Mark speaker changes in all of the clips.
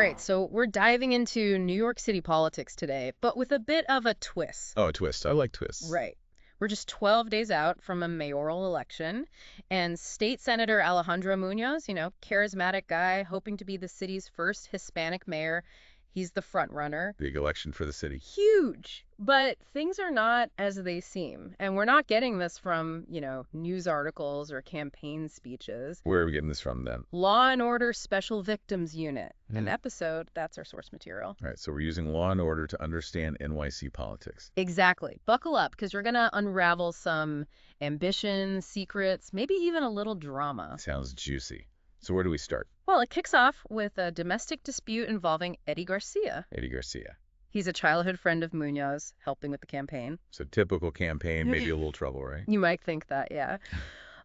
Speaker 1: right, so we're diving into New York City politics today, but with a bit of a twist.
Speaker 2: Oh, a twist. I like twists.
Speaker 1: Right. We're just 12 days out from a mayoral election, and State Senator Alejandro Munoz, charismatic guy, hoping to be the city's first Hispanic mayor. He's the front runner.
Speaker 2: Big election for the city.
Speaker 1: Huge. But things are not as they seem. And we're not getting this from, news articles or campaign speeches.
Speaker 2: Where are we getting this from then?
Speaker 1: Law and Order Special Victims Unit. An episode, that's our source material.
Speaker 2: All right, so we're using Law and Order to understand NYC politics.
Speaker 1: Exactly. Buckle up, because you're going to unravel some ambition, secrets, maybe even a little drama.
Speaker 2: Sounds juicy. So where do we start?
Speaker 1: Well, it kicks off with a domestic dispute involving Eddie Garcia.
Speaker 2: Eddie Garcia.
Speaker 1: He's a childhood friend of Munoz, helping with the campaign.
Speaker 2: So typical campaign, maybe a little trouble, right?
Speaker 1: You might think that, yeah.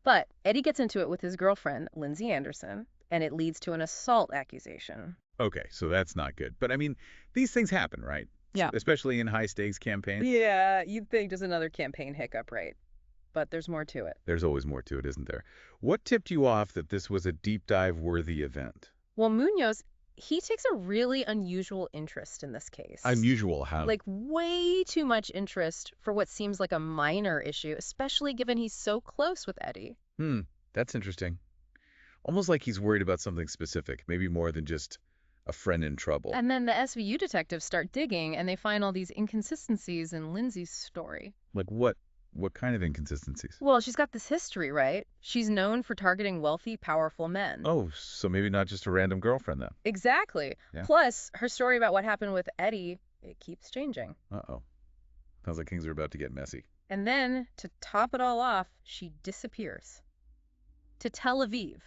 Speaker 1: But Eddie gets into it with his girlfriend, Lindsay Anderson, and it leads to an assault accusation.
Speaker 2: Okay, so that's not good. But I mean, these things happen, right?
Speaker 1: Yeah.
Speaker 2: Especially in high-stakes campaigns.
Speaker 1: Yeah, you'd think just another campaign hiccup, right? But there's more to it.
Speaker 2: There's always more to it, isn't there? What tipped you off that this was a deep dive-worthy event?
Speaker 1: Well, Munoz, he takes a really unusual interest in this case.
Speaker 2: Unusual how?
Speaker 1: Like way too much interest for what seems like a minor issue, especially given he's so close with Eddie.
Speaker 2: That's interesting. Almost like he's worried about something specific, maybe more than just a friend in trouble.
Speaker 1: And then the SVU detectives start digging, and they find all these inconsistencies in Lindsay's story.
Speaker 2: Like what? What kind of inconsistencies?
Speaker 1: Well, she's got this history, right? She's known for targeting wealthy, powerful men.
Speaker 2: Oh, so maybe not just a random girlfriend then.
Speaker 1: Exactly.
Speaker 2: Yeah.
Speaker 1: Plus, her story about what happened with Eddie, it keeps changing.
Speaker 2: Uh-oh. Sounds like things are about to get messy.
Speaker 1: And then, to top it all off, she disappears. To Tel Aviv.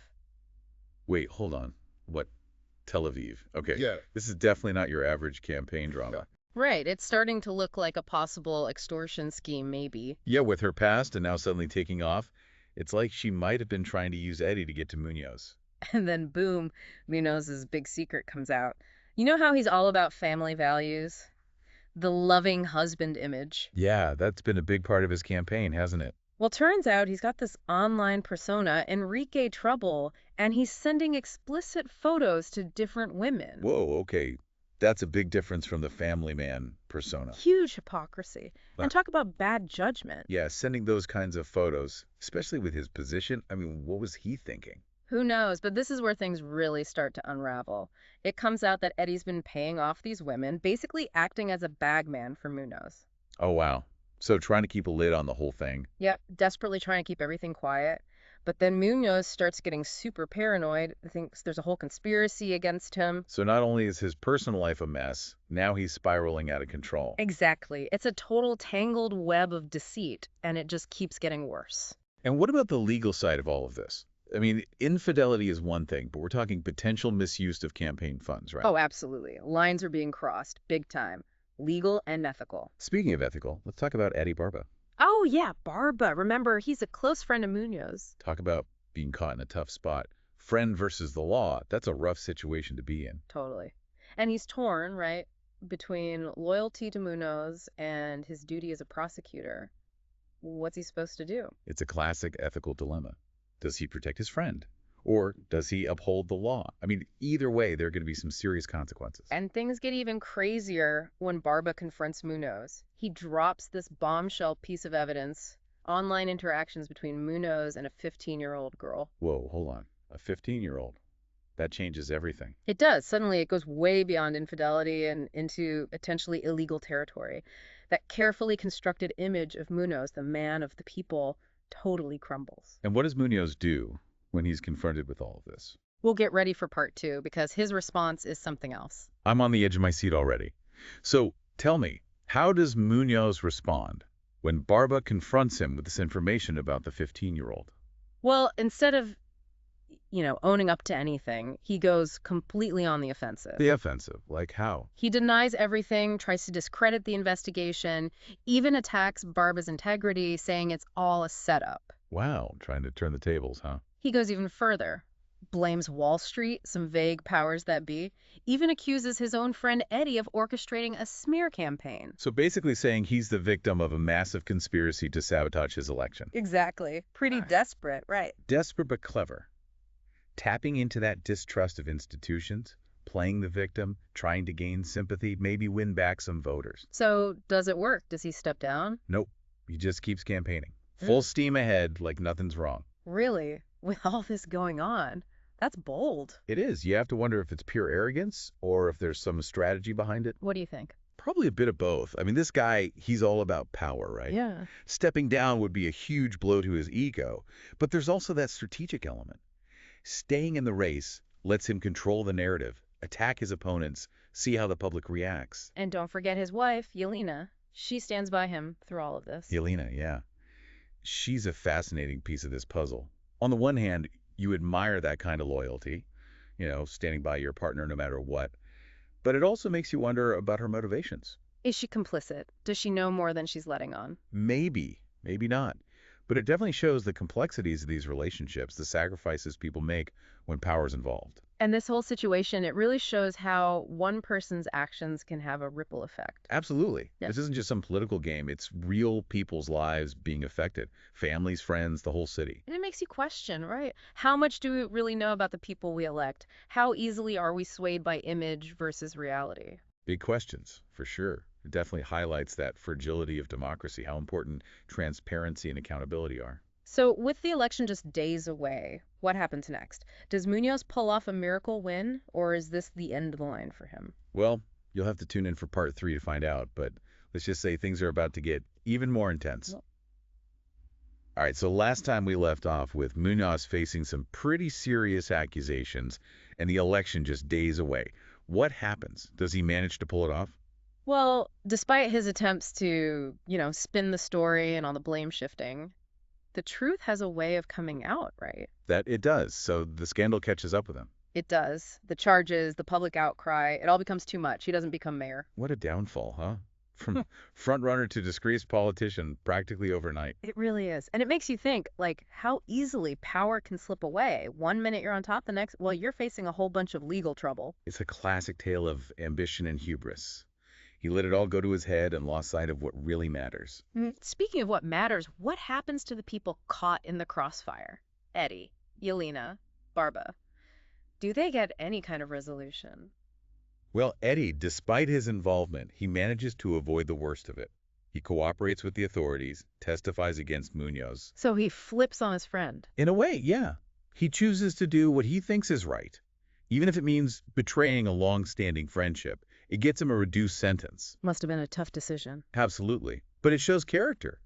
Speaker 2: Wait, hold on. What? Tel Aviv. Okay.
Speaker 3: Yeah.
Speaker 2: This is definitely not your average campaign drama.
Speaker 1: Right, it's starting to look like a possible extortion scheme, maybe.
Speaker 2: Yeah, with her past and now suddenly taking off, it's like she might have been trying to use Eddie to get to Munoz.
Speaker 1: And then boom, Munoz's big secret comes out. You know how he's all about family values? The loving husband image.
Speaker 2: Yeah, that's been a big part of his campaign, hasn't it?
Speaker 1: Well, turns out he's got this online persona, Enrique Trouble, and he's sending explicit photos to different women.
Speaker 2: Whoa, okay. That's a big difference from the family man persona.
Speaker 1: Huge hypocrisy. And talk about bad judgment.
Speaker 2: Yeah, sending those kinds of photos, especially with his position, I mean, what was he thinking?
Speaker 1: Who knows? But this is where things really start to unravel. It comes out that Eddie's been paying off these women, basically acting as a bagman for Munoz.
Speaker 2: Oh, wow. So trying to keep a lid on the whole thing.
Speaker 1: Yep, desperately trying to keep everything quiet. But then Munoz starts getting super paranoid, thinks there's a whole conspiracy against him.
Speaker 2: So not only is his personal life a mess, now he's spiraling out of control.
Speaker 1: Exactly. It's a total tangled web of deceit, and it just keeps getting worse.
Speaker 2: And what about the legal side of all of this? I mean, infidelity is one thing, but we're talking potential misuse of campaign funds, right?
Speaker 1: Oh, absolutely. Lines are being crossed, big time. Legal and ethical.
Speaker 2: Speaking of ethical, let's talk about Eddie Barba.
Speaker 1: Oh, yeah, Barba. Remember, he's a close friend of Munoz.
Speaker 2: Talk about being caught in a tough spot. Friend versus the law. That's a rough situation to be in.
Speaker 1: Totally. And he's torn, right, between loyalty to Munoz and his duty as a prosecutor. What's he supposed to do?
Speaker 2: It's a classic ethical dilemma. Does he protect his friend? Or does he uphold the law? I mean, either way, there are going to be some serious consequences.
Speaker 1: And things get even crazier when Barba confronts Munoz. He drops this bombshell piece of evidence, online interactions between Munoz and a 15-year-old girl.
Speaker 2: Whoa, hold on. A 15-year-old? That changes everything.
Speaker 1: It does. Suddenly, it goes way beyond infidelity and into potentially illegal territory. That carefully constructed image of Munoz, the man of the people, totally crumbles.
Speaker 2: And what does Munoz do when he's confronted with all of this?
Speaker 1: We'll get ready for part 2 because his response is something else.
Speaker 2: I'm on the edge of my seat already. So tell me, how does Munoz respond when Barba confronts him with this information about the 15-year-old?
Speaker 1: Well, instead of, owning up to anything, he goes completely on the offensive.
Speaker 2: The offensive? Like how?
Speaker 1: He denies everything, tries to discredit the investigation, even attacks Barba's integrity, saying it's all a setup.
Speaker 2: Wow, trying to turn the tables, huh?
Speaker 1: He goes even further. Blames Wall Street, some vague powers that be, even accuses his own friend Eddie of orchestrating a smear campaign.
Speaker 2: So basically saying he's the victim of a massive conspiracy to sabotage his election.
Speaker 1: Exactly. Pretty desperate, right?
Speaker 2: Desperate but clever. Tapping into that distrust of institutions, playing the victim, trying to gain sympathy, maybe win back some voters.
Speaker 1: So does it work? Does he step down?
Speaker 2: Nope, he just keeps campaigning. Full steam ahead like nothing's wrong.
Speaker 1: Really? With all this going on? That's bold.
Speaker 2: It is. You have to wonder if it's pure arrogance or if there's some strategy behind it.
Speaker 1: What do you think?
Speaker 2: Probably a bit of both. I mean, this guy, he's all about power, right?
Speaker 1: Yeah.
Speaker 2: Stepping down would be a huge blow to his ego, but there's also that strategic element. Staying in the race lets him control the narrative, attack his opponents, see how the public reacts.
Speaker 1: And don't forget his wife, Yelena. She stands by him through all of this.
Speaker 2: Yelena, yeah. She's a fascinating piece of this puzzle. On the one hand, you admire that kind of loyalty, standing by your partner no matter what. But it also makes you wonder about her motivations.
Speaker 1: Is she complicit? Does she know more than she's letting on?
Speaker 2: Maybe, maybe not. But it definitely shows the complexities of these relationships, the sacrifices people make when power's involved.
Speaker 1: And this whole situation, it really shows how one person's actions can have a ripple effect.
Speaker 2: Absolutely.
Speaker 1: Yeah.
Speaker 2: This isn't just some political game. It's real people's lives being affected. Families, friends, the whole city.
Speaker 1: And it makes you question, right? How much do we really know about the people we elect? How easily are we swayed by image versus reality?
Speaker 2: Big questions, for sure. It definitely highlights that fragility of democracy, how important transparency and accountability are.
Speaker 1: So with the election just days away, what happens next? Does Munoz pull off a miracle win, or is this the end of the line for him?
Speaker 2: Well, you'll have to tune in for part 3 to find out, but let's just say things are about to get even more intense.
Speaker 1: Well,
Speaker 2: all right, so last time we left off with Munoz facing some pretty serious accusations and the election just days away. What happens? Does he manage to pull it off?
Speaker 1: Well, despite his attempts to, spin the story and all the blame shifting, the truth has a way of coming out, right?
Speaker 2: That it does. So the scandal catches up with him.
Speaker 1: It does. The charges, the public outcry, it all becomes too much. He doesn't become mayor.
Speaker 2: What a downfall, huh? From front runner to disgraced politician practically overnight.
Speaker 1: It really is. And it makes you think, how easily power can slip away. One minute you're on top, the next, well, you're facing a whole bunch of legal trouble.
Speaker 2: It's a classic tale of ambition and hubris. He let it all go to his head and lost sight of what really matters.
Speaker 1: Speaking of what matters, what happens to the people caught in the crossfire? Eddie, Yelena, Barba. Do they get any kind of resolution?
Speaker 2: Well, Eddie, despite his involvement, he manages to avoid the worst of it. He cooperates with the authorities, testifies against Munoz.
Speaker 1: So he flips on his friend.
Speaker 2: In a way, yeah. He chooses to do what he thinks is right. Even if it means betraying a long-standing friendship, it gets him a reduced sentence.
Speaker 1: Must have been a tough decision.
Speaker 2: Absolutely. But it shows character,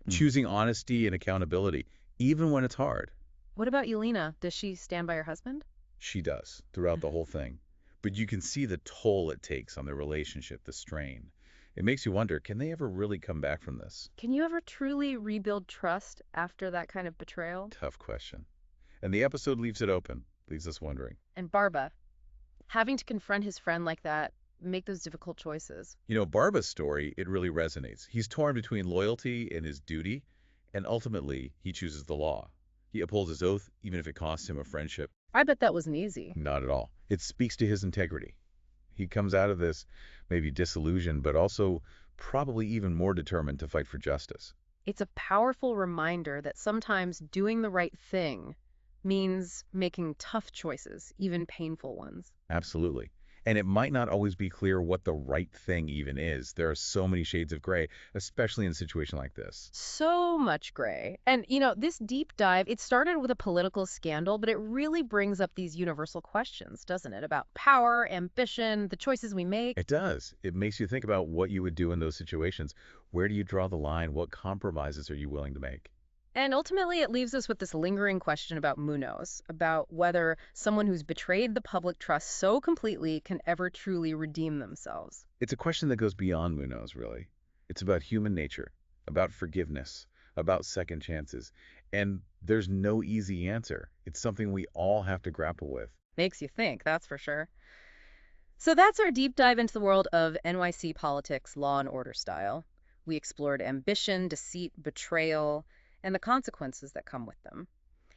Speaker 2: choosing honesty and accountability, even when it's hard.
Speaker 1: What about Yelena? Does she stand by her husband?
Speaker 2: She does, throughout the whole thing. But you can see the toll it takes on their relationship, the strain. It makes you wonder, can they ever really come back from this?
Speaker 1: Can you ever truly rebuild trust after that kind of betrayal?
Speaker 2: Tough question. And the episode leaves it open, leaves us wondering.
Speaker 1: And Barba, having to confront his friend like that, make those difficult choices.
Speaker 2: Barba's story, it really resonates. He's torn between loyalty and his duty, and ultimately, he chooses the law. He upholds his oath, even if it costs him a friendship.
Speaker 1: I bet that wasn't easy.
Speaker 2: Not at all. It speaks to his integrity. He comes out of this maybe disillusioned, but also probably even more determined to fight for justice.
Speaker 1: It's a powerful reminder that sometimes doing the right thing means making tough choices, even painful ones.
Speaker 2: Absolutely. And it might not always be clear what the right thing even is. There are so many shades of gray, especially in a situation like this.
Speaker 1: So much gray. And, this deep dive, it started with a political scandal, but it really brings up these universal questions, doesn't it? About power, ambition, the choices we make.
Speaker 2: It does. It makes you think about what you would do in those situations. Where do you draw the line? What compromises are you willing to make?
Speaker 1: And ultimately, it leaves us with this lingering question about Munoz, about whether someone who's betrayed the public trust so completely can ever truly redeem themselves.
Speaker 2: It's a question that goes beyond Munoz, really. It's about human nature, about forgiveness, about second chances. And there's no easy answer. It's something we all have to grapple with.
Speaker 1: Makes you think, that's for sure. So that's our deep dive into the world of NYC politics, law and order style. We explored ambition, deceit, betrayal, and the consequences that come with them.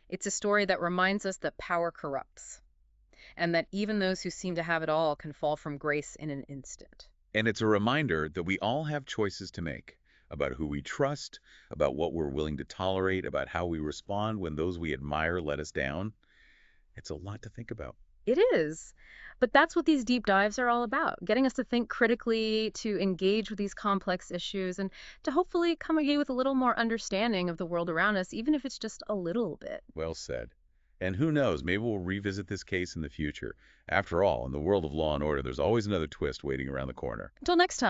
Speaker 1: It's a story that reminds us that power corrupts, and that even those who seem to have it all can fall from grace in an instant.
Speaker 2: And it's a reminder that we all have choices to make about who we trust, about what we're willing to tolerate, about how we respond when those we admire let us down. It's a lot to think about.
Speaker 1: It is. But that's what these deep dives are all about, getting us to think critically, to engage with these complex issues, and to hopefully come away with a little more understanding of the world around us, even if it's just a little bit.
Speaker 2: Well said. And who knows, maybe we'll revisit this case in the future. After all, in the world of law and order, there's always another twist waiting around the corner.
Speaker 1: Until next time.